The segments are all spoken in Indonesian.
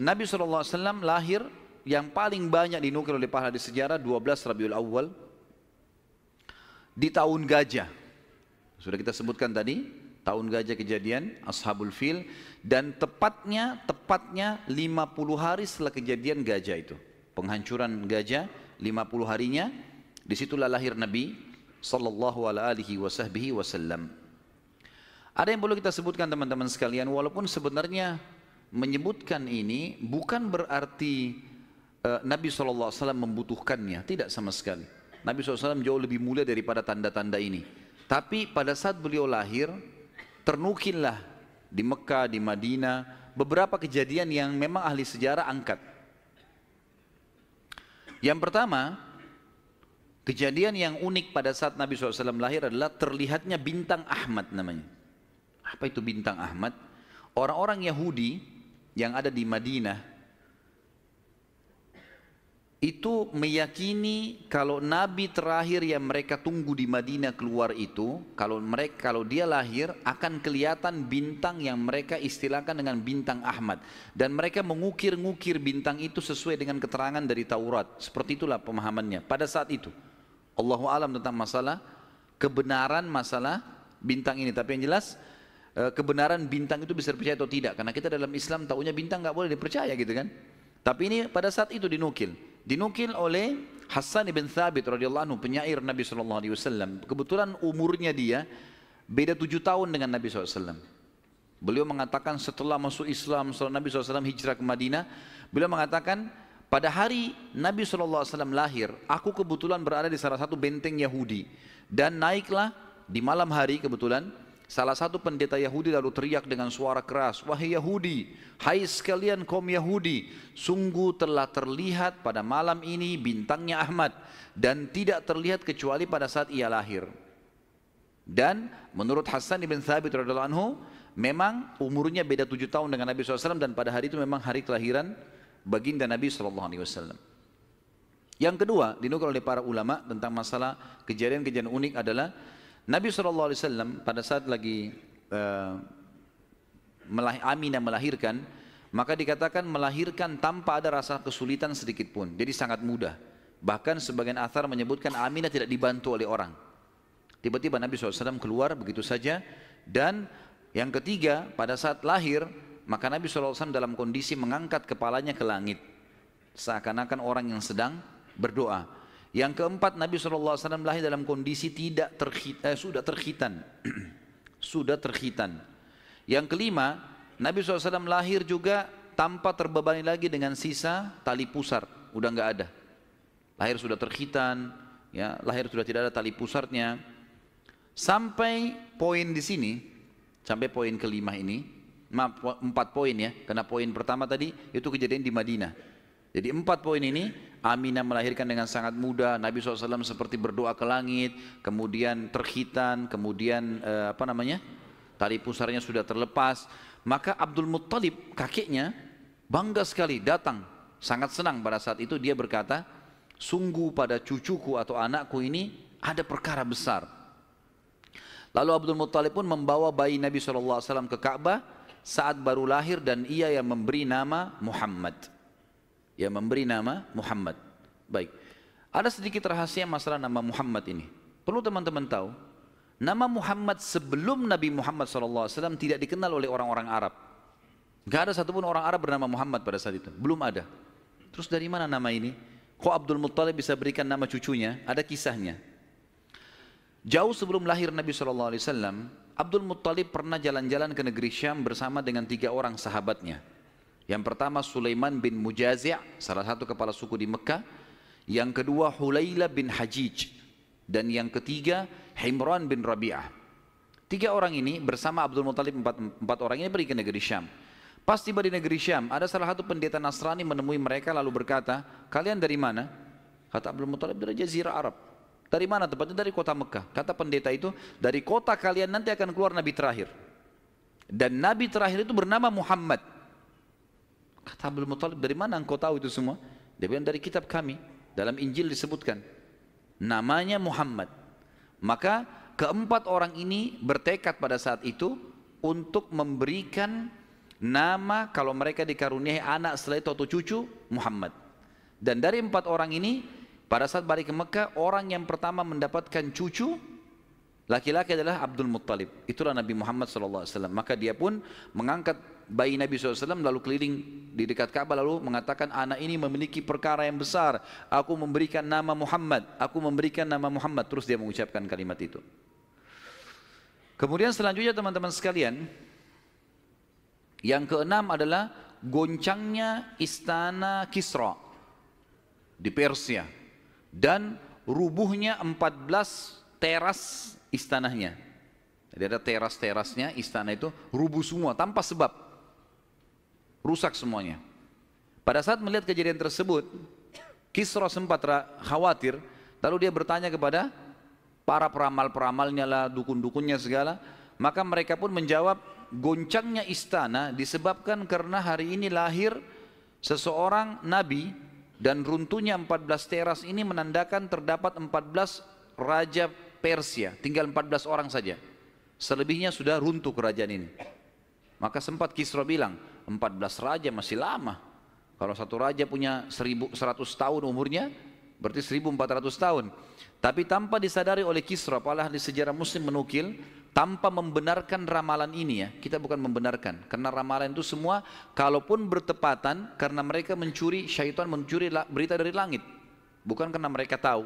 Nabi SAW lahir yang paling banyak dinukil oleh para hadis sejarah 12 Rabiul Awal di tahun gajah. Sudah kita sebutkan tadi, tahun gajah kejadian Ashabul Fil, dan tepatnya 50 hari setelah kejadian gajah itu, penghancuran gajah, 50 harinya disitulah lahir Nabi sallallahu alaihi wasallam. Ada yang perlu kita sebutkan teman-teman sekalian, walaupun sebenarnya menyebutkan ini bukan berarti Nabi SAW membutuhkannya, tidak sama sekali. Nabi SAW jauh lebih mulia daripada tanda-tanda ini. Tapi pada saat beliau lahir, ternukillah di Mekah, di Madinah, beberapa kejadian yang memang ahli sejarah angkat. Yang pertama, kejadian yang unik pada saat Nabi SAW lahir adalah terlihatnya bintang Ahmad namanya. Apa itu bintang Ahmad? Orang-orang Yahudi yang ada di Madinah itu meyakini kalau Nabi terakhir yang mereka tunggu di Madinah keluar itu, kalau dia lahir akan kelihatan bintang yang mereka istilahkan dengan bintang Ahmad, dan mereka mengukir-ngukir bintang itu sesuai dengan keterangan dari Taurat. Seperti itulah pemahamannya pada saat itu. Allahu a'lam tentang masalah kebenaran masalah bintang ini, tapi yang jelas kebenaran bintang itu bisa dipercaya atau tidak, karena kita dalam Islam taunya bintang nggak boleh dipercaya gitu kan. Tapi ini pada saat itu dinukil oleh Hassan ibn Thabit radhiyallahu anhu, penyair Nabi SAW. Kebetulan umurnya dia beda 7 tahun dengan Nabi SAW. Beliau mengatakan setelah masuk Islam, setelah Nabi SAW hijrah ke Madinah, beliau mengatakan pada hari Nabi SAW lahir, aku kebetulan berada di salah satu benteng Yahudi, dan naiklah di malam hari kebetulan salah satu pendeta Yahudi lalu teriak dengan suara keras, wahai Yahudi, hai sekalian kaum Yahudi, sungguh telah terlihat pada malam ini bintangnya Ahmad, dan tidak terlihat kecuali pada saat ia lahir. Dan menurut Hassan ibn Thabit radhiyallahu anhu, memang umurnya beda 7 tahun dengan Nabi SAW, dan pada hari itu memang hari kelahiran baginda Nabi SAW. Yang kedua dinukil oleh para ulama tentang masalah kejadian-kejadian unik adalah Nabi SAW pada saat lagi Aminah melahirkan, maka dikatakan melahirkan tanpa ada rasa kesulitan sedikit pun, jadi sangat mudah. Bahkan sebagian athar menyebutkan Aminah tidak dibantu oleh orang. Tiba-tiba Nabi SAW keluar begitu saja. Dan yang ketiga, pada saat lahir, maka Nabi SAW dalam kondisi mengangkat kepalanya ke langit, seakan-akan orang yang sedang berdoa. Yang keempat, Nabi SAW lahir dalam kondisi sudah terkhitan. Sudah terkhitan. Yang kelima, Nabi SAW lahir juga tanpa terbebani lagi dengan sisa tali pusar, udah nggak ada. Lahir sudah terkhitan, ya, lahir sudah tidak ada tali pusarnya. Sampai poin di sini, sampai poin kelima ini, 4 poin ya, karena poin pertama tadi itu kejadian di Madinah. Jadi 4 poin ini, Aminah melahirkan dengan sangat mudah, Nabi SAW seperti berdoa ke langit, kemudian terkhitan, kemudian tali pusarnya sudah terlepas. Maka Abdul Muttalib, kakeknya, bangga sekali datang, sangat senang pada saat itu. Dia berkata, sungguh pada cucuku atau anakku ini ada perkara besar. Lalu Abdul Muttalib pun membawa bayi Nabi SAW ke Ka'bah saat baru lahir, dan ia yang memberi nama Muhammad. Yang memberi nama Muhammad. Baik, ada sedikit rahasia masalah nama Muhammad ini. Perlu teman-teman tahu, nama Muhammad sebelum Nabi Muhammad SAW tidak dikenal oleh orang-orang Arab. Gak ada satupun orang Arab bernama Muhammad pada saat itu, belum ada. Terus dari mana nama ini? Kok Abdul Muttalib bisa berikan nama cucunya? Ada kisahnya. Jauh sebelum lahir Nabi SAW, Abdul Muttalib pernah jalan-jalan ke negeri Syam bersama dengan 3 orang sahabatnya. Yang pertama Sulaiman bin Mujazi', salah satu kepala suku di Mekah. Yang kedua Hulayla bin Hajij. Dan yang ketiga Himran bin Rabi'ah. 3 orang ini bersama Abdul Muttalib, 4 orang ini pergi ke negeri Syam. Pas tiba di negeri Syam, ada salah satu pendeta Nasrani menemui mereka lalu berkata, kalian dari mana? Kata Abdul Muttalib, dari Jazirah Arab. Dari mana? Tepatnya dari kota Mekah. Kata pendeta itu, dari kota kalian nanti akan keluar Nabi terakhir. Dan Nabi terakhir itu bernama Muhammad. Kata Abdul Muttalib, dari mana engkau tahu itu semua? Dia bilang, dari kitab kami, dalam Injil disebutkan namanya Muhammad. Maka ke-4 orang ini bertekad pada saat itu untuk memberikan nama kalau mereka dikaruniai anak setelah itu atau cucu, Muhammad. Dan dari 4 orang ini, pada saat balik ke Mekah, orang yang pertama mendapatkan cucu laki-laki adalah Abdul Muttalib. Itulah Nabi Muhammad SAW. Maka dia pun mengangkat bayi Nabi SAW lalu keliling di dekat Ka'bah lalu mengatakan, anak ini memiliki perkara yang besar. Aku memberikan nama Muhammad. Aku memberikan nama Muhammad. Terus dia mengucapkan kalimat itu. Kemudian selanjutnya teman-teman sekalian, yang keenam adalah goncangnya istana Kisra di Persia dan rubuhnya 14 teras istananya. Jadi ada teras-terasnya istana itu rubuh semua tanpa sebab, rusak semuanya. Pada saat melihat kejadian tersebut, Kisra sempat khawatir, lalu dia bertanya kepada para peramal-peramalnya lah, dukun-dukunnya segala. Maka mereka pun menjawab, goncangnya istana disebabkan karena hari ini lahir seseorang nabi, dan runtuhnya 14 teras ini menandakan terdapat 14 raja Persia, tinggal 14 orang saja. Selebihnya sudah runtuh kerajaan ini. Maka sempat Kisra bilang, 14 raja masih lama. Kalau satu raja punya 1100 tahun umurnya, berarti 1400 tahun. Tapi tanpa disadari oleh Kisra, para ahli sejarah muslim menukil, tanpa membenarkan ramalan ini ya, kita bukan membenarkan. Karena ramalan itu semua, kalaupun bertepatan, karena mereka mencuri, syaitan mencuri berita dari langit. Bukan karena mereka tahu.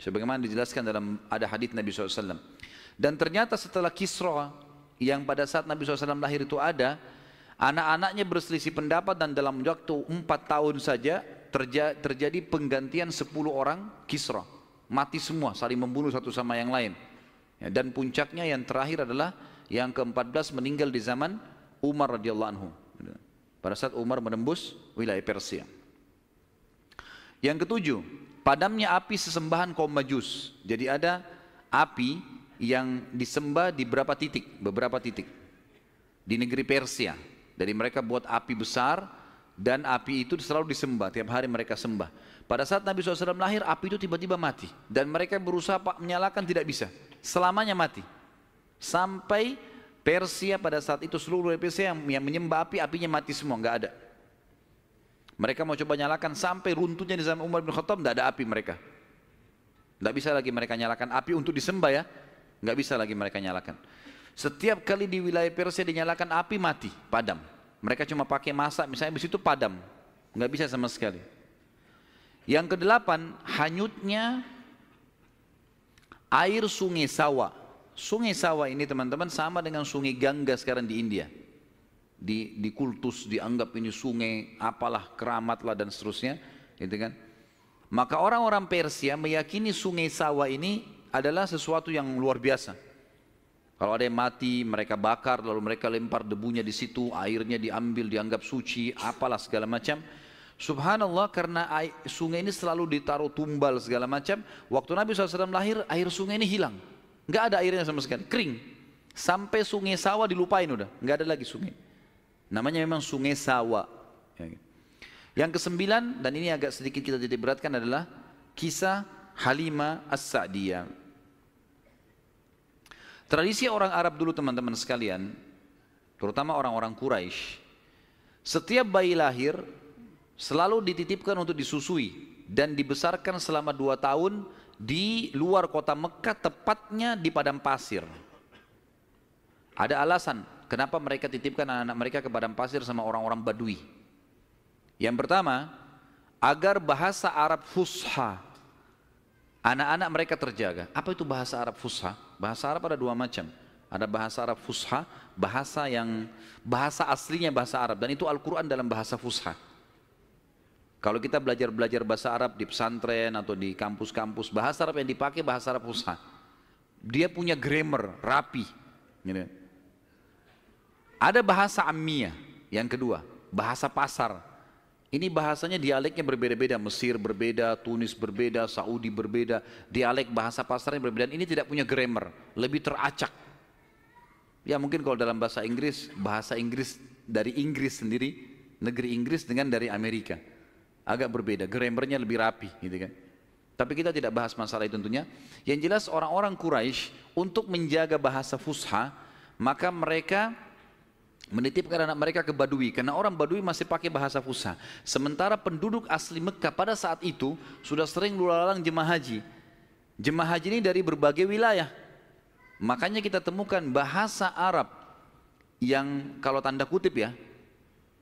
Sebagaimana dijelaskan dalam ada hadits Nabi SAW. Dan ternyata setelah Kisra, yang pada saat Nabi SAW lahir itu ada, anak-anaknya berselisih pendapat dan dalam waktu 4 tahun saja terjadi penggantian 10 orang Kisra. Mati semua, saling membunuh satu sama yang lain. Dan puncaknya yang terakhir adalah yang ke-14 meninggal di zaman Umar radhiyallahu anhu. Pada saat Umar menembus wilayah Persia. Yang ketujuh, padamnya api sesembahan kaum Majus. Jadi ada api yang disembah di beberapa titik di negeri Persia. Jadi mereka buat api besar dan api itu selalu disembah, tiap hari mereka sembah. Pada saat Nabi SAW lahir, api itu tiba-tiba mati dan mereka berusaha menyalakan, tidak bisa, selamanya mati. Sampai Persia pada saat itu seluruh Persia yang menyembah api, apinya mati semua, nggak ada. Mereka mau coba nyalakan sampai runtuhnya di zaman Umar bin Khattab, tidak ada api mereka. Tidak bisa lagi mereka nyalakan api untuk disembah ya, nggak bisa lagi mereka nyalakan. Setiap kali di wilayah Persia dinyalakan api mati, padam. Mereka cuma pakai masak, misalnya di situ padam, nggak bisa sama sekali. Yang kedelapan, hanyutnya air sungai Sawa. Sungai Sawa ini teman-teman sama dengan sungai Gangga sekarang di India. Di kultus dianggap ini sungai apalah, keramat lah dan seterusnya, gitu kan. Maka orang-orang Persia meyakini sungai Sawa ini adalah sesuatu yang luar biasa. Kalau ada yang mati, mereka bakar, lalu mereka lempar debunya di situ, airnya diambil, dianggap suci, apalah segala macam. Subhanallah, karena sungai ini selalu ditaruh tumbal segala macam. Waktu Nabi SAW lahir, air sungai ini hilang, nggak ada airnya sama sekali, kering. Sampai sungai Sawa dilupain udah, nggak ada lagi sungai. Namanya memang sungai Sawa. Yang kesembilan, dan ini agak sedikit kita titik beratkan, adalah kisah Halimah As-Sa'diyah. Tradisi orang Arab dulu teman-teman sekalian, terutama orang-orang Quraisy, setiap bayi lahir selalu dititipkan untuk disusui dan dibesarkan selama 2 tahun di luar kota Mekah, tepatnya di padang pasir. Ada alasan kenapa mereka titipkan anak-anak mereka ke padang pasir sama orang-orang Badui. Yang pertama, agar bahasa Arab fusha anak-anak mereka terjaga. Apa itu bahasa Arab fusha? Bahasa Arab ada 2 macam. Ada bahasa Arab fusha, bahasa aslinya bahasa Arab, dan itu Al-Quran dalam bahasa fusha. Kalau kita belajar bahasa Arab di pesantren atau di kampus-kampus, bahasa Arab yang dipakai bahasa Arab fusha. Dia punya grammar rapi. Gitu. Ada bahasa Ammiyah, yang kedua, bahasa pasar. Ini bahasanya dialeknya berbeda-beda, Mesir berbeda, Tunis berbeda, Saudi berbeda, dialek bahasa pasarnya berbeda. Dan ini tidak punya grammar, lebih teracak. Ya mungkin kalau dalam bahasa Inggris dari Inggris sendiri, negeri Inggris dengan dari Amerika. Agak berbeda, grammarnya lebih rapi gitu kan. Tapi kita tidak bahas masalah itu tentunya. Yang jelas orang-orang Quraisy untuk menjaga bahasa fusha, maka mereka menitipkan anak mereka ke Badui, karena orang Badui masih pakai bahasa Fusha. Sementara penduduk asli Mekah pada saat itu sudah sering lalang jemaah haji. Jemaah haji ini dari berbagai wilayah. Makanya kita temukan bahasa Arab yang kalau tanda kutip ya,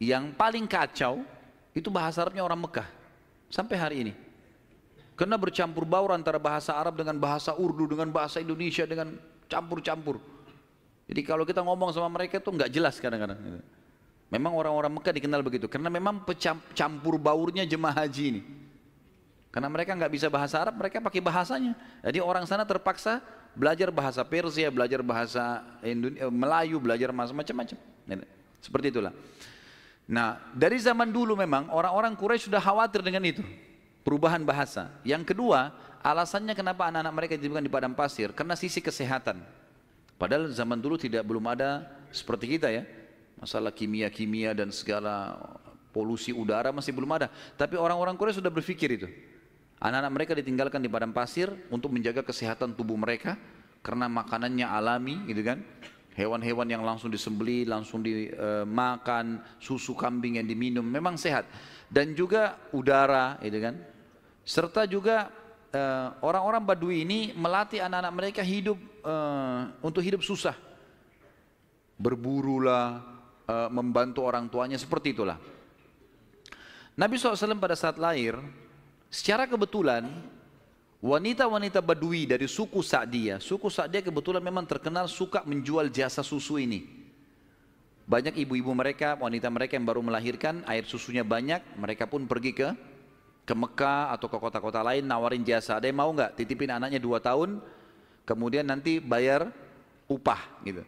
yang paling kacau itu bahasa Arabnya orang Mekah sampai hari ini. Karena bercampur baur antara bahasa Arab dengan bahasa Urdu, dengan bahasa Indonesia, dengan campur-campur. Jadi kalau kita ngomong sama mereka tuh nggak jelas kadang-kadang. Memang orang-orang Mekah dikenal begitu, karena memang campur baurnya jemaah haji ini. Karena mereka nggak bisa bahasa Arab, mereka pakai bahasanya. Jadi orang sana terpaksa belajar bahasa Persia, belajar bahasa Melayu, belajar macam-macam. Seperti itulah. Nah, dari zaman dulu memang orang-orang Quraisy sudah khawatir dengan itu. Perubahan bahasa. Yang kedua, alasannya kenapa anak-anak mereka dititipkan di padang pasir, karena sisi kesehatan. Padahal zaman dulu belum ada seperti kita ya, masalah kimia-kimia dan segala polusi udara masih belum ada. Tapi orang-orang Quraisy sudah berpikir itu. Anak-anak mereka ditinggalkan di padang pasir untuk menjaga kesehatan tubuh mereka, karena makanannya alami gitu kan. Hewan-hewan yang langsung disembelih, langsung dimakan, susu kambing yang diminum, memang sehat. Dan juga udara gitu kan. Serta juga orang-orang Badui ini melatih anak-anak mereka hidup untuk hidup susah. Berburulah, membantu orang tuanya, seperti itulah. Nabi SAW pada saat lahir, secara kebetulan wanita-wanita Badui dari suku Sa'diyah kebetulan memang terkenal suka menjual jasa susu ini. Banyak ibu-ibu mereka, wanita mereka yang baru melahirkan, air susunya banyak, mereka pun pergi ke Mekah atau ke kota-kota lain nawarin jasa. Ada yang mau nggak titipin anaknya 2 tahun, kemudian nanti bayar upah gitu.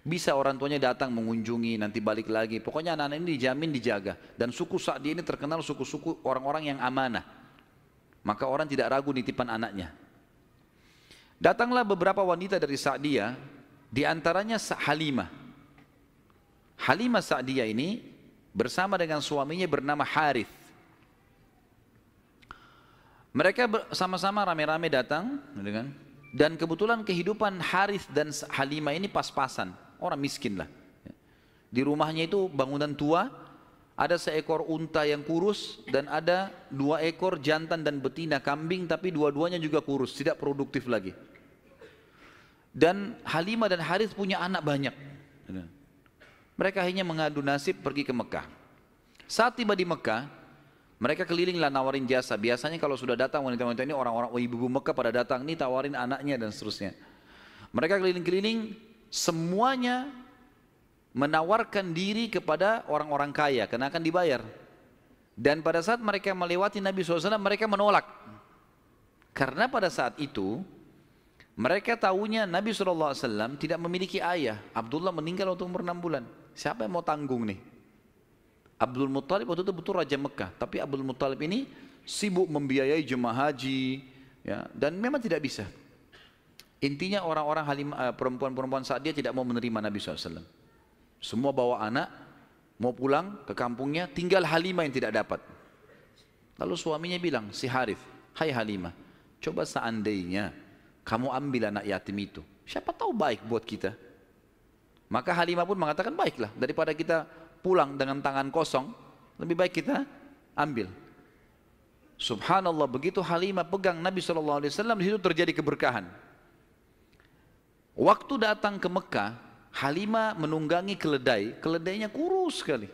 Bisa orang tuanya datang mengunjungi, nanti balik lagi. Pokoknya anak-anak ini dijamin dijaga. Dan suku Sa'di ini terkenal suku-suku orang-orang yang amanah. Maka orang tidak ragu nitipan anaknya. Datanglah beberapa wanita dari Sa'diyah, di antaranya Halimah. Halimah Sa'diyah ini bersama dengan suaminya bernama Harith. Mereka sama-sama rame-rame datang, dan kebetulan kehidupan Harith dan Halimah ini pas-pasan, orang miskin lah. Di rumahnya itu bangunan tua, ada seekor unta yang kurus dan ada 2 ekor jantan dan betina kambing, tapi dua-duanya juga kurus, tidak produktif lagi. Dan Halimah dan Harith punya anak banyak. Mereka hanya mengadu nasib pergi ke Mekah. Saat tiba di Mekah, mereka kelilinglah nawarin jasa. Biasanya kalau sudah datang wanita-wanita ini, orang-orang ibu-ibu Mekah pada datang nih tawarin anaknya dan seterusnya. Mereka keliling-keliling, semuanya menawarkan diri kepada orang-orang kaya karena akan dibayar. Dan pada saat mereka melewati Nabi SAW, mereka menolak. Karena pada saat itu mereka tahunya Nabi SAW tidak memiliki ayah. Abdullah meninggal waktu umur 6 bulan. Siapa yang mau tanggung nih? Abdul Muttalib waktu itu betul Raja Mekah, tapi Abdul Muttalib ini sibuk membiayai jemaah haji, ya, dan memang tidak bisa. Intinya orang-orang perempuan-perempuan saat dia tidak mau menerima Nabi SAW. Semua bawa anak, mau pulang ke kampungnya, tinggal Halimah yang tidak dapat. Lalu suaminya bilang, si Harith, hai Halimah, coba seandainya kamu ambil anak yatim itu, siapa tahu baik buat kita. Maka Halimah pun mengatakan, baiklah, daripada kita pulang dengan tangan kosong, lebih baik kita ambil. Subhanallah, begitu Halimah pegang Nabi SAW, di situ terjadi keberkahan. Waktu datang ke Mekah, Halimah menunggangi keledai, keledainya kurus sekali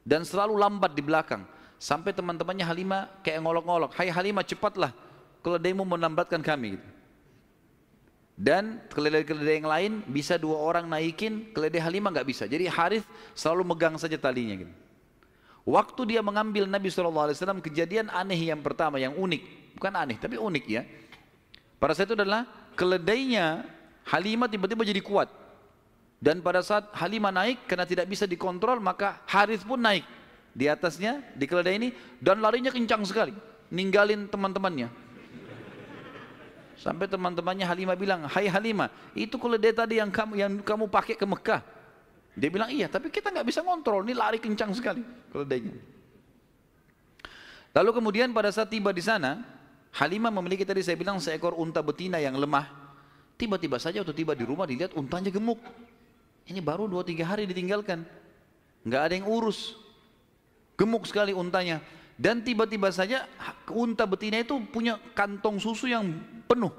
dan selalu lambat di belakang. Sampai teman-temannya Halimah kayak ngolok-ngolok, hai Halimah cepatlah, keledaimu melambatkan kami. Dan keledai-keledai yang lain bisa 2 orang naikin, keledai Halimah nggak bisa. Jadi Harith selalu megang saja talinya gitu. Waktu dia mengambil Nabi SAW, kejadian aneh yang pertama, yang unik, bukan aneh tapi unik ya. Pada saat itu adalah keledainya Halimah tiba-tiba jadi kuat. Dan pada saat Halimah naik, karena tidak bisa dikontrol, maka Harith pun naik di atasnya, di keledai ini, dan larinya kencang sekali, ninggalin teman-temannya. Sampai teman-temannya Halimah bilang, hai Halimah, itu keledai tadi yang kamu pakai ke Mekah. Dia bilang, iya, tapi kita nggak bisa kontrol, ini lari kencang sekali keledainya. Lalu kemudian pada saat tiba di sana, Halimah memiliki tadi saya bilang seekor unta betina yang lemah. Tiba-tiba saja waktu tiba di rumah dilihat untanya gemuk. Ini baru 2-3 hari ditinggalkan. Nggak ada yang urus. Gemuk sekali untanya. Dan tiba-tiba saja unta betina itu punya kantong susu yang penuh.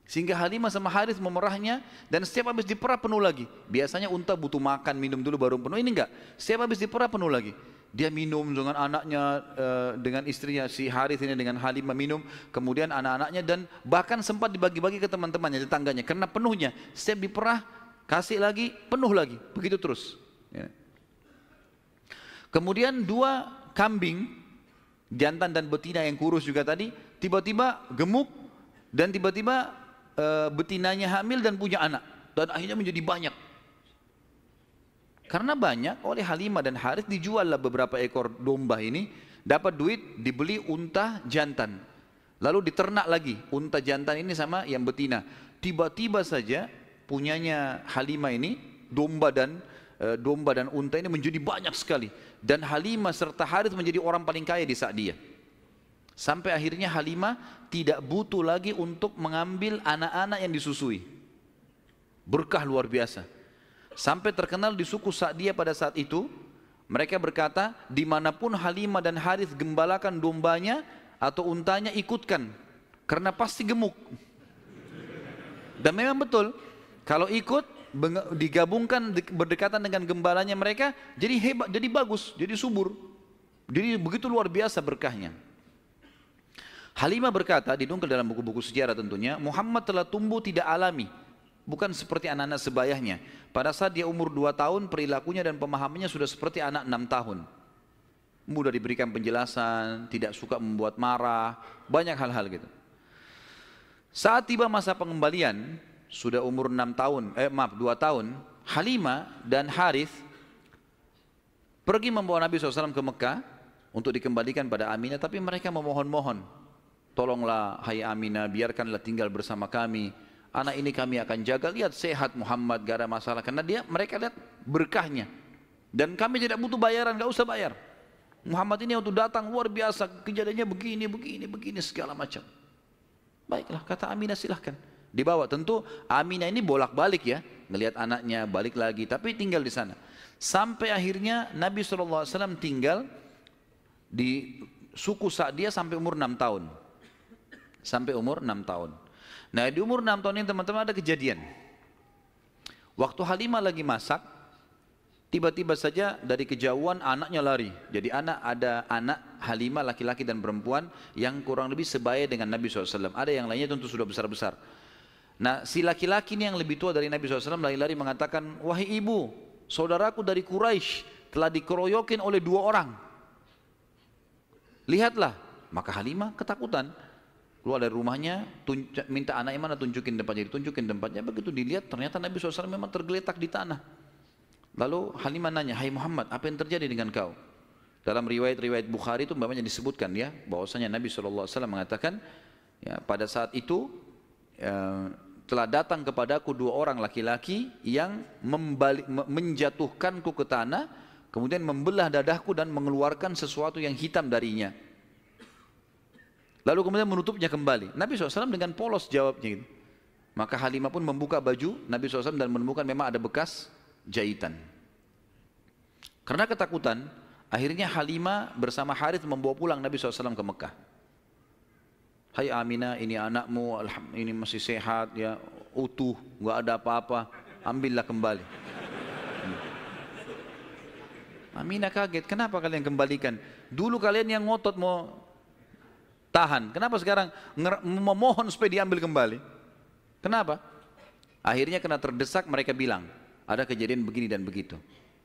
Sehingga Halimah sama Harith memerahnya dan setiap habis diperah penuh lagi. Biasanya unta butuh makan, minum dulu baru penuh. Ini enggak. Setiap habis diperah penuh lagi. Dia minum dengan anaknya, dengan istrinya si Harith ini dengan Halimah minum. Kemudian anak-anaknya dan bahkan sempat dibagi-bagi ke teman-temannya, tetangganya. Karena penuhnya. Setiap diperah, kasih lagi, penuh lagi. Begitu terus. Ya. Kemudian 2 kambing, jantan dan betina yang kurus juga tadi, tiba-tiba gemuk dan tiba-tiba betinanya hamil dan punya anak. Dan akhirnya menjadi banyak. Karena banyak, oleh Halimah dan Harith dijuallah beberapa ekor domba ini, dapat duit, dibeli unta jantan. Lalu diternak lagi, unta jantan ini sama yang betina. Tiba-tiba saja punyanya Halimah ini, domba dan unta ini menjadi banyak sekali. Dan Halimah serta Harith menjadi orang paling kaya di saat dia. Sampai akhirnya Halimah tidak butuh lagi untuk mengambil anak-anak yang disusui. Berkah luar biasa. Sampai terkenal di suku Sa'diyah pada saat itu, mereka berkata, dimanapun Halimah dan Harith gembalakan dombanya atau untanya, ikutkan. Karena pasti gemuk. Dan memang betul, kalau ikut, digabungkan berdekatan dengan gembalanya mereka, jadi hebat, jadi bagus, jadi subur. Jadi begitu luar biasa berkahnya. Halimah berkata, didongkel dalam buku-buku sejarah tentunya, Muhammad telah tumbuh tidak alami, bukan seperti anak-anak sebayahnya. Pada saat dia umur 2 tahun, perilakunya dan pemahamannya sudah seperti anak 6 tahun. Mudah diberikan penjelasan, tidak suka membuat marah, banyak hal-hal gitu. Saat tiba masa pengembalian, sudah umur 2 tahun, Halimah dan Harith pergi membawa Nabi SAW ke Mekah untuk dikembalikan pada Aminah, tapi mereka memohon-mohon, tolonglah hai Aminah, biarkanlah tinggal bersama kami, anak ini kami akan jaga, lihat sehat Muhammad, gak ada masalah, karena mereka lihat berkahnya, dan kami tidak butuh bayaran, gak usah bayar. Muhammad ini waktu datang luar biasa, kejadiannya begini, segala macam. Baiklah, kata Aminah, silahkan dibawa. Tentu Aminah ini bolak-balik ya, ngelihat anaknya, balik lagi, tapi tinggal di sana. Sampai akhirnya Nabi SAW tinggal di suku Sa'diyah sampai umur 6 tahun. Sampai umur 6 tahun. Nah, di umur 6 tahun ini teman-teman ada kejadian. Waktu Halimah lagi masak, tiba-tiba saja dari kejauhan anaknya lari. Jadi ada anak Halimah laki-laki dan perempuan yang kurang lebih sebaya dengan Nabi SAW. Ada yang lainnya tentu sudah besar-besar. Nah, si laki-laki ini yang lebih tua dari Nabi SAW lari-lari mengatakan, wahai ibu, saudaraku dari Quraisy telah dikeroyokin oleh 2 orang. Lihatlah. Maka Halimah ketakutan. Keluar dari rumahnya, minta anaknya mana, tunjukin tempatnya. Begitu dilihat, ternyata Nabi SAW memang tergeletak di tanah. Lalu Halimah nanya, hai Muhammad, apa yang terjadi dengan kau? Dalam riwayat-riwayat Bukhari itu umpamanya disebutkan ya, bahwasanya Nabi SAW mengatakan, ya, pada saat itu telah datang kepadaku 2 orang laki-laki yang menjatuhkanku ke tanah, kemudian membelah dadahku dan mengeluarkan sesuatu yang hitam darinya. Lalu kemudian menutupnya kembali. Nabi SAW dengan polos jawabnya gitu. Maka Halimah pun membuka baju Nabi SAW dan menemukan memang ada bekas jahitan. Karena ketakutan, akhirnya Halimah bersama Harith membawa pulang Nabi SAW ke Mekah. Hai Aminah, ini anakmu, ini masih sehat, ya, utuh, nggak ada apa-apa, ambillah kembali. Aminah kaget, kenapa kalian kembalikan? Dulu kalian yang ngotot mau tahan, kenapa sekarang memohon supaya diambil kembali? Kenapa? Akhirnya karena terdesak mereka bilang, ada kejadian begini dan begitu.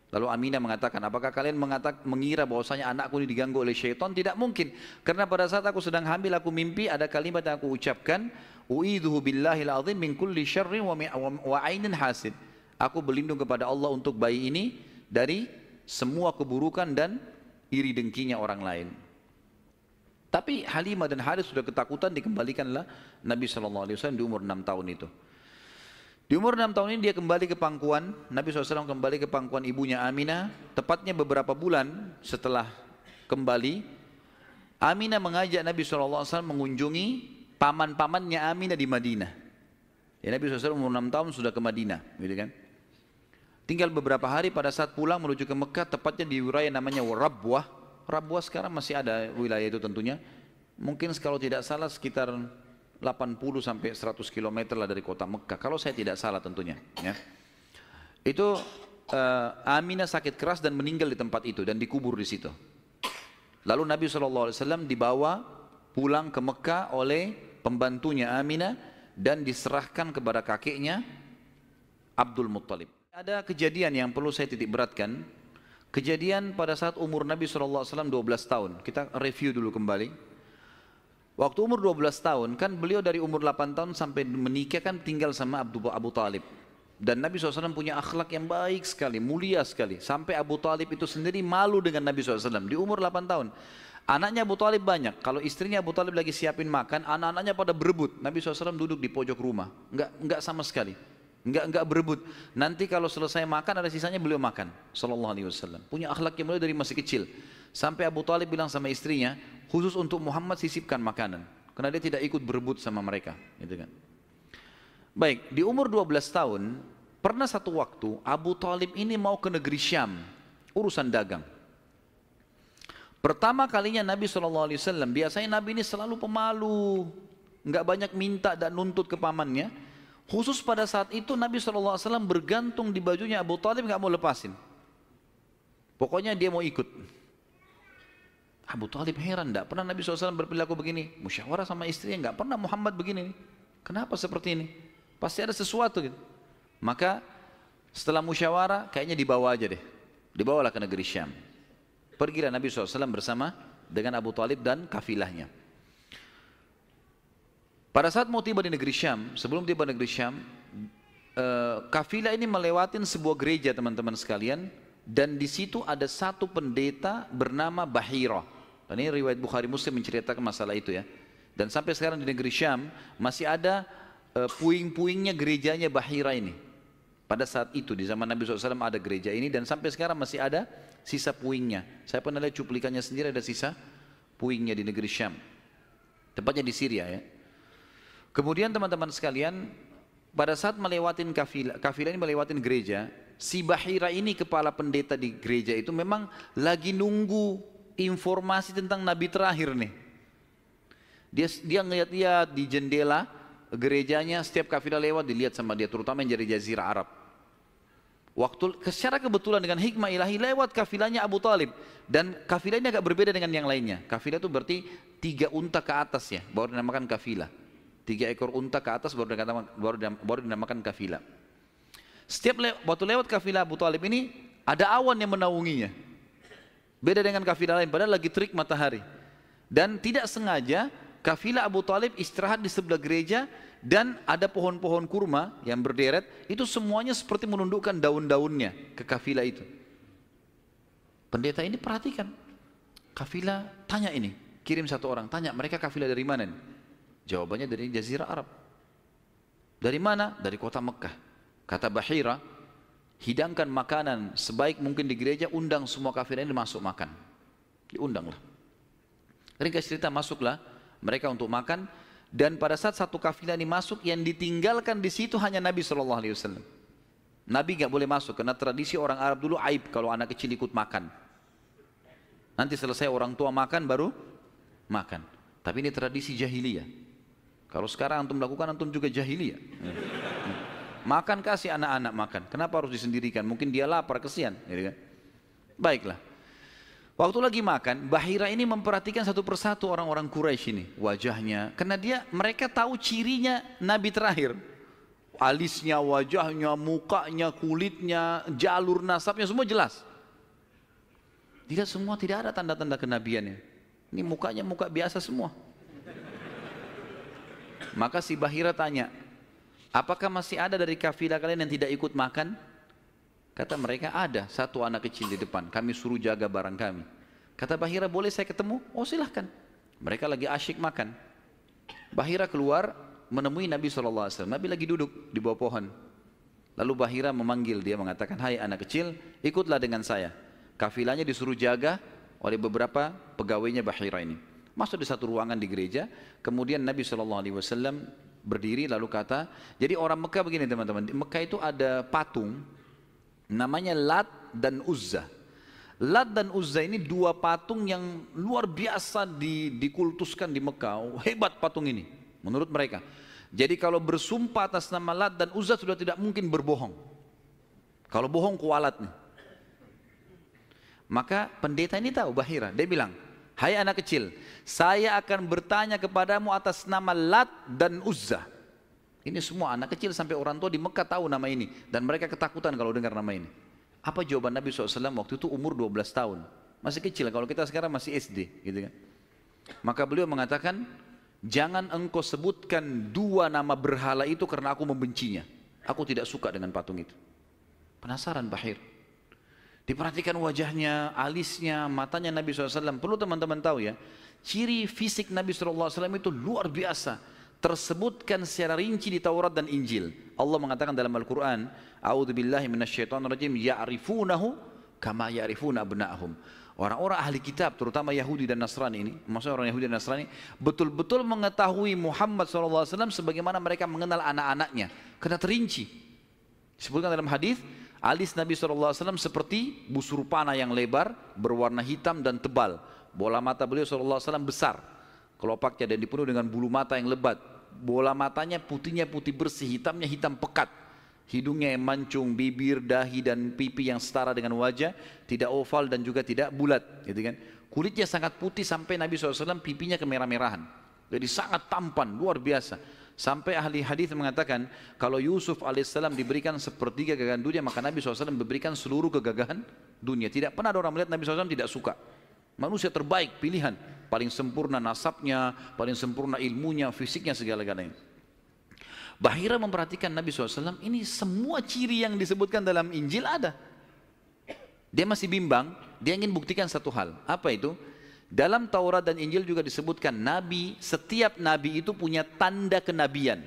Lalu Aminah mengatakan, apakah kalian mengira bahwasanya anakku ini diganggu oleh syaitan? Tidak mungkin, karena pada saat aku sedang hamil aku mimpi ada kalimat yang aku ucapkan, u'idzuhu billahil azim min kulli syarrin wa ainin hasid. Aku berlindung kepada Allah untuk bayi ini dari semua keburukan dan iri dengkinya orang lain. Tapi Halimah dan Harith sudah ketakutan, dikembalikanlah Nabi SAW di umur 6 tahun itu. Di umur 6 tahun ini dia kembali ke pangkuan, Nabi SAW kembali ke pangkuan ibunya Aminah. Tepatnya beberapa bulan setelah kembali, Aminah mengajak Nabi SAW mengunjungi paman-pamannya Aminah di Madinah. Ya, Nabi SAW umur 6 tahun sudah ke Madinah, gitu kan? Tinggal beberapa hari pada saat pulang menuju ke Mekah, tepatnya di wilayah namanya Rabwah. Rabwah sekarang masih ada wilayah itu tentunya. Mungkin kalau tidak salah sekitar 80 sampai 100 km lah dari kota Mekah. Kalau saya tidak salah tentunya. Ya. Itu Aminah sakit keras dan meninggal di tempat itu dan dikubur di situ. Lalu Nabi SAW dibawa pulang ke Mekah oleh pembantunya Aminah dan diserahkan kepada kakeknya Abdul Muttalib. Ada kejadian yang perlu saya titik beratkan. Kejadian pada saat umur Nabi SAW 12 tahun. Kita review dulu kembali. Waktu umur 12 tahun, kan beliau dari umur 8 tahun sampai menikah kan tinggal sama Abu Talib. Dan Nabi SAW punya akhlak yang baik sekali, mulia sekali. Sampai Abu Talib itu sendiri malu dengan Nabi SAW di umur 8 tahun. Anaknya Abu Talib banyak. Kalau istrinya Abu Talib lagi siapin makan, anak-anaknya pada berebut. Nabi SAW duduk di pojok rumah. Enggak sama sekali. Enggak berebut. Nanti kalau selesai makan ada sisanya beliau makan. Sallallahu alaihi wasallam. Punya akhlak yang mulia dari masih kecil. Sampai Abu Talib bilang sama istrinya, khusus untuk Muhammad sisipkan makanan. Karena dia tidak ikut berebut sama mereka. Gitu kan. Baik, di umur 12 tahun, pernah satu waktu Abu Talib ini mau ke negeri Syam. Urusan dagang. Pertama kalinya Nabi SAW, biasanya Nabi ini selalu pemalu. Enggak banyak minta dan nuntut ke pamannya. Khusus pada saat itu Nabi SAW bergantung di bajunya Abu Talib, nggak mau lepasin. Pokoknya dia mau ikut. Abu Talib heran, tidak pernah Nabi SAW berperilaku begini. Musyawarah sama istrinya, nggak pernah Muhammad begini. Kenapa seperti ini? Pasti ada sesuatu gitu. Maka setelah musyawarah kayaknya dibawa aja deh. Dibawalah ke negeri Syam. Pergilah Nabi SAW bersama dengan Abu Talib dan kafilahnya. Pada saat mau tiba di negeri Syam, sebelum tiba di negeri Syam, kafilah ini melewatin sebuah gereja teman-teman sekalian, dan di situ ada satu pendeta bernama Bahira. Dan ini riwayat Bukhari Muslim menceritakan masalah itu ya. Dan sampai sekarang di negeri Syam masih ada puing-puingnya gerejanya Bahira ini. Pada saat itu di zaman Nabi SAW ada gereja ini dan sampai sekarang masih ada sisa puingnya. Saya pernah lihat cuplikannya sendiri, ada sisa puingnya di negeri Syam. Tepatnya di Syria ya. Kemudian teman-teman sekalian, pada saat melewatin kafilah ini melewatin gereja, si Bahira ini kepala pendeta di gereja itu memang lagi nunggu informasi tentang Nabi terakhir nih. Dia ngeliat-liat di jendela gerejanya, setiap kafilah lewat dilihat sama dia, terutama yang dari Jazirah Arab. Waktu secara kebetulan dengan hikmah ilahi lewat kafilahnya Abu Talib, dan kafilah ini agak berbeda dengan yang lainnya. Kafilah itu berarti 3 unta ke atas ya, baru dinamakan kafilah. 3 ekor unta ke atas baru dinamakan kafilah. Setiap waktu lewat kafilah Abu Talib ini ada awan yang menaunginya. Beda dengan kafilah lain, padahal lagi terik matahari. Dan tidak sengaja kafilah Abu Talib istirahat di sebelah gereja dan ada pohon-pohon kurma yang berderet, itu semuanya seperti menundukkan daun-daunnya ke kafilah itu. Pendeta ini perhatikan. Kafilah tanya ini, kirim satu orang, tanya mereka kafilah dari mana nih? Jawabannya dari Jazirah Arab. Dari mana? Dari kota Mekah. Kata Bahira, hidangkan makanan sebaik mungkin di gereja, undang semua kafilah ini masuk makan. Diundanglah. Ringkas cerita, masuklah mereka untuk makan, dan pada saat satu kafilah ini masuk, yang ditinggalkan di situ hanya Nabi SAW. Nabi nggak boleh masuk karena tradisi orang Arab dulu aib kalau anak kecil ikut makan. Nanti selesai orang tua makan baru makan. Tapi ini tradisi jahiliyah. Kalau sekarang antum lakukan, antum juga jahiliyah. Makan, kasih anak-anak makan. Kenapa harus disendirikan? Mungkin dia lapar, kesian. Gitu kan? Baiklah. Waktu lagi makan, Bahira ini memperhatikan satu persatu orang-orang Quraisy ini, wajahnya. Karena mereka tahu cirinya Nabi terakhir. Alisnya, wajahnya, mukanya, kulitnya, jalur nasabnya, semua jelas. Tidak semua, tidak ada tanda-tanda kenabiannya. Ini mukanya muka biasa semua. Maka si Bahira tanya, apakah masih ada dari kafilah kalian yang tidak ikut makan? Kata mereka, ada satu anak kecil di depan, kami suruh jaga barang kami. Kata Bahira, boleh saya ketemu? Oh silahkan. Mereka lagi asyik makan. Bahira keluar menemui Nabi SAW. Nabi lagi duduk di bawah pohon. Lalu Bahira memanggil dia, mengatakan, hai anak kecil, ikutlah dengan saya. Kafilahnya disuruh jaga oleh beberapa pegawainya Bahira ini. Masuk di satu ruangan di gereja, kemudian Nabi SAW berdiri lalu kata, jadi orang Mekah begini teman-teman, di Mekah itu ada patung Namanya Lat dan Uzza. Lat dan Uzza ini dua patung yang luar biasa dikultuskan di Mekah. Hebat patung ini menurut mereka. Jadi kalau bersumpah atas nama Lat dan Uzza sudah tidak mungkin berbohong. Kalau bohong kualat nih. Maka pendeta ini tahu, Bahira. Dia bilang, hai anak kecil, saya akan bertanya kepadamu atas nama Lat dan Uzza. Ini semua anak kecil sampai orang tua di Mekah tahu nama ini. Dan mereka ketakutan kalau dengar nama ini. Apa jawaban Nabi SAW waktu itu umur 12 tahun. Masih kecil, kalau kita sekarang masih SD. Gitu kan. Maka beliau mengatakan, jangan engkau sebutkan dua nama berhala itu karena aku membencinya. Aku tidak suka dengan patung itu. Penasaran Bahir. Diperhatikan wajahnya, alisnya, matanya Nabi SAW. Perlu teman-teman tahu ya, ciri fisik Nabi SAW itu luar biasa. Tersebutkan secara rinci di Taurat dan Injil. Allah mengatakan dalam Al-Quran, A'udzubillahi minasyaitonirrajim, ya'rifunahu kama ya'rifuna abna'ahum. Orang-orang ahli kitab, terutama Yahudi dan Nasrani ini, maksudnya orang Yahudi dan Nasrani, betul-betul mengetahui Muhammad SAW sebagaimana mereka mengenal anak-anaknya. Karena terinci. Disebutkan dalam hadis, alis Nabi SAW seperti busur panah yang lebar, berwarna hitam dan tebal. Bola mata beliau SAW besar, kelopaknya, dan dipenuhi dengan bulu mata yang lebat. Bola matanya putihnya putih bersih, hitamnya hitam pekat. Hidungnya yang mancung, bibir, dahi dan pipi yang setara dengan wajah, tidak oval dan juga tidak bulat, gitu kan. Kulitnya sangat putih sampai Nabi SAW pipinya kemerah-merahan. Jadi sangat tampan, luar biasa. Sampai ahli hadis mengatakan kalau Yusuf alaihissalam diberikan sepertiga kegagahan dunia, maka Nabi SAW memberikan seluruh kegagahan dunia. Tidak pernah ada orang melihat Nabi SAW tidak suka. Manusia terbaik, pilihan, paling sempurna nasabnya, paling sempurna ilmunya, fisiknya, segala-galanya. Bahira memperhatikan Nabi SAW, ini semua ciri yang disebutkan dalam Injil ada. Dia masih bimbang, dia ingin buktikan satu hal. Apa itu? Dalam Taurat dan Injil juga disebutkan Nabi, setiap Nabi itu punya tanda kenabian.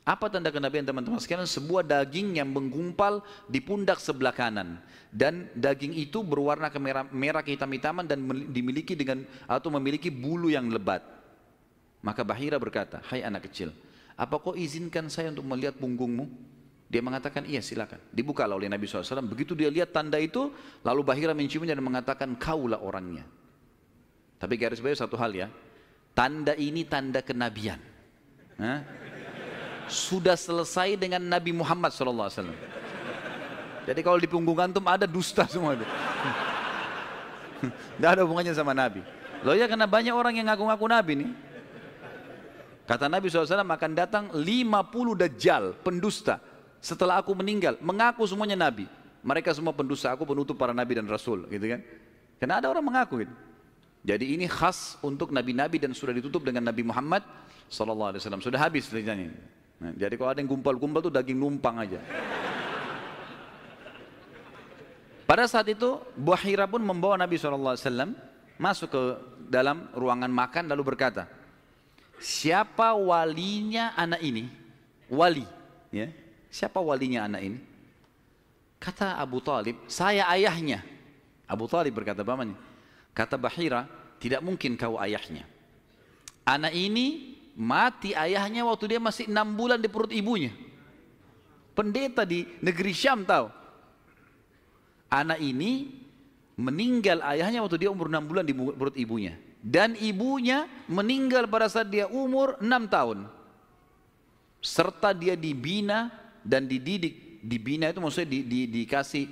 Apa tanda kenabian teman-teman sekalian? Sebuah daging yang menggumpal di pundak sebelah kanan. Dan daging itu berwarna merah kehitam-hitaman dan dimiliki dengan atau memiliki bulu yang lebat. Maka Bahira berkata, hai anak kecil, apa kau izinkan saya untuk melihat punggungmu? Dia mengatakan, iya silakan. Dibukalah oleh Nabi SAW. Begitu dia lihat tanda itu, lalu Bahira menciumnya dan mengatakan, kaulah orangnya. Tapi garis bawah satu hal ya, tanda ini tanda kenabian. Sudah selesai dengan Nabi Muhammad SAW. Jadi kalau di punggung antum ada dusta semua itu. Tidak ada hubungannya sama Nabi. Loh ya, karena banyak orang yang ngaku-ngaku Nabi nih. Kata Nabi SAW akan datang 50 dajjal, pendusta. Setelah aku meninggal, mengaku semuanya Nabi. Mereka semua pendusta, aku penutup para Nabi dan Rasul. Gitu kan? Karena ada orang mengaku gitu. Jadi ini khas untuk Nabi-Nabi dan sudah ditutup dengan Nabi Muhammad SAW. Sudah habis ceritanya. Nah, jadi kalau ada yang gumpal-gumpal itu daging numpang aja. Pada saat itu Bahira pun membawa Nabi SAW masuk ke dalam ruangan makan lalu berkata, siapa walinya anak ini? Wali, ya. Siapa walinya anak ini? Kata Abu Talib, saya ayahnya. Abu Talib berkata, pamannya. Kata Bahira, tidak mungkin kau ayahnya. Anak ini mati ayahnya waktu dia masih 6 bulan di perut ibunya. Pendeta di negeri Syam tahu. Anak ini meninggal ayahnya waktu dia umur 6 bulan di perut ibunya. Dan ibunya meninggal pada saat dia umur 6 tahun. Serta dia dibina dan dididik. Dibina itu maksudnya dikasih,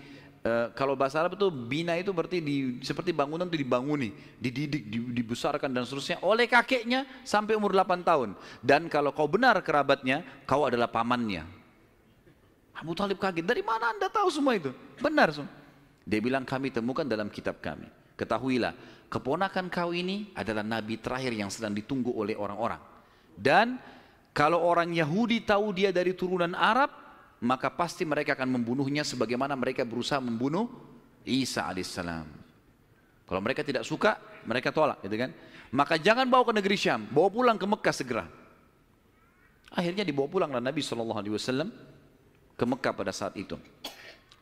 kalau bahasa Arab itu bina itu berarti seperti bangunan itu dibanguni, dididik, dibesarkan dan seterusnya oleh kakeknya sampai umur 8 tahun. Dan kalau kau benar kerabatnya, kau adalah pamannya. Abu Talib kaget, dari mana anda tahu semua itu? Benar semua. Dia bilang, kami temukan dalam kitab kami. Ketahuilah, keponakan kau ini adalah nabi terakhir yang sedang ditunggu oleh orang-orang. Dan kalau orang Yahudi tahu dia dari turunan Arab, maka pasti mereka akan membunuhnya sebagaimana mereka berusaha membunuh Isa alaihissalam. Kalau mereka tidak suka, mereka tolak, gitu kan? Maka jangan bawa ke negeri Syam, bawa pulang ke Mekah segera. Akhirnya dibawa pulanglah Nabi SAW ke Mekah pada saat itu.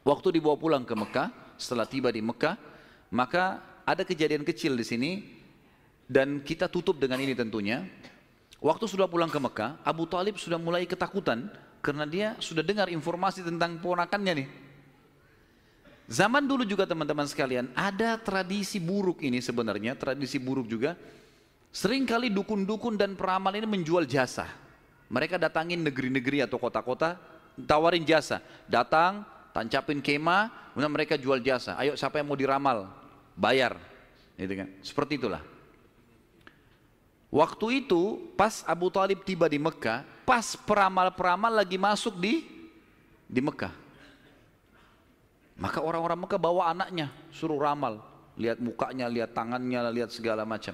Waktu dibawa pulang ke Mekah, setelah tiba di Mekah, maka ada kejadian kecil di sini dan kita tutup dengan ini tentunya. Waktu sudah pulang ke Mekah, Abu Talib sudah mulai ketakutan karena dia sudah dengar informasi tentang ponakannya nih. Zaman dulu juga teman-teman sekalian, ada tradisi buruk ini sebenarnya, tradisi buruk juga. Seringkali dukun-dukun dan peramal ini menjual jasa. Mereka datangin negeri-negeri atau kota-kota, tawarin jasa. Datang, tancapin kemah, kemudian mereka jual jasa. Ayo siapa yang mau diramal, bayar. Gitu kan? Seperti itulah. Waktu itu pas Abu Talib tiba di Mekah, pas peramal-peramal lagi masuk di Mekah. Maka orang-orang Mekah bawa anaknya, suruh ramal. Lihat mukanya, lihat tangannya, lihat segala macam.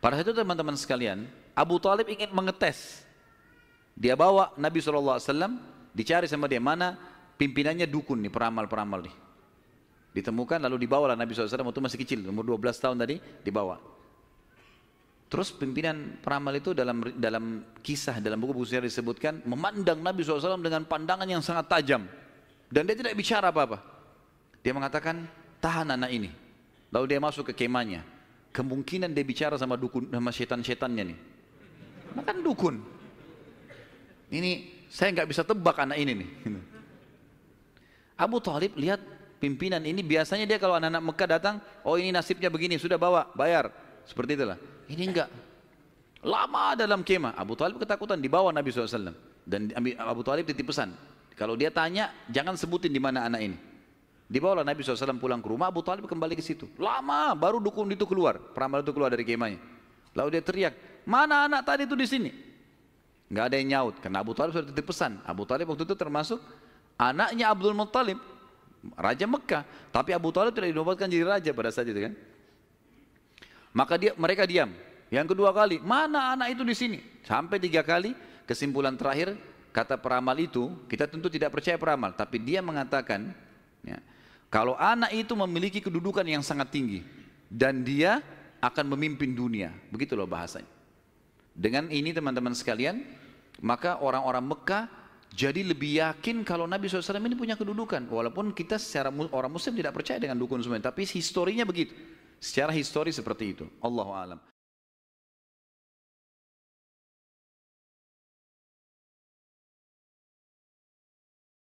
Pada saat itu teman-teman sekalian, Abu Talib ingin mengetes. Dia bawa Nabi SAW, dicari sama dia, mana pimpinannya dukun nih, peramal-peramal nih. Ditemukan lalu dibawalah Nabi SAW, waktu masih kecil, umur 12 tahun tadi, dibawa. Terus pimpinan peramal itu dalam kisah, dalam buku-buku sejarah disebutkan, memandang Nabi SAW dengan pandangan yang sangat tajam. Dan dia tidak bicara apa-apa. Dia mengatakan, tahan anak ini. Lalu dia masuk ke kemahnya. Kemungkinan dia bicara sama dukun, sama setan-setannya nih. Makan dukun. Ini saya nggak bisa tebak anak ini nih. Abu Talib lihat pimpinan ini, biasanya dia kalau anak-anak Mekah datang, oh ini nasibnya begini, sudah bawa, bayar. Seperti itulah. Ini enggak. Lama dalam kemah. Abu Talib ketakutan, dibawa Nabi SAW. Dan Abu Talib titip pesan. Kalau dia tanya, jangan sebutin di mana anak ini. Dibawalah Nabi SAW pulang ke rumah, Abu Talib kembali ke situ. Lama, baru dukun itu keluar, peramal itu keluar dari kemahnya. Lalu dia teriak, mana anak tadi itu di sini? Nggak ada yang nyaut, karena Abu Talib sudah titip pesan. Abu Talib waktu itu termasuk anaknya Abdul Muttalib, Raja Mekah. Tapi Abu Talib tidak dinobatkan jadi raja pada saat itu kan. Maka mereka diam. Yang kedua kali, mana anak itu di sini? Sampai 3 kali, kesimpulan terakhir, kata peramal itu, kita tentu tidak percaya peramal, tapi dia mengatakan, ya, kalau anak itu memiliki kedudukan yang sangat tinggi, dan dia akan memimpin dunia, begitu loh bahasanya. Dengan ini teman-teman sekalian, maka orang-orang Mekah jadi lebih yakin kalau Nabi SAW ini punya kedudukan, walaupun kita secara orang Muslim tidak percaya dengan dukun semua, tapi historinya begitu, secara histori seperti itu. Allahu a'lam.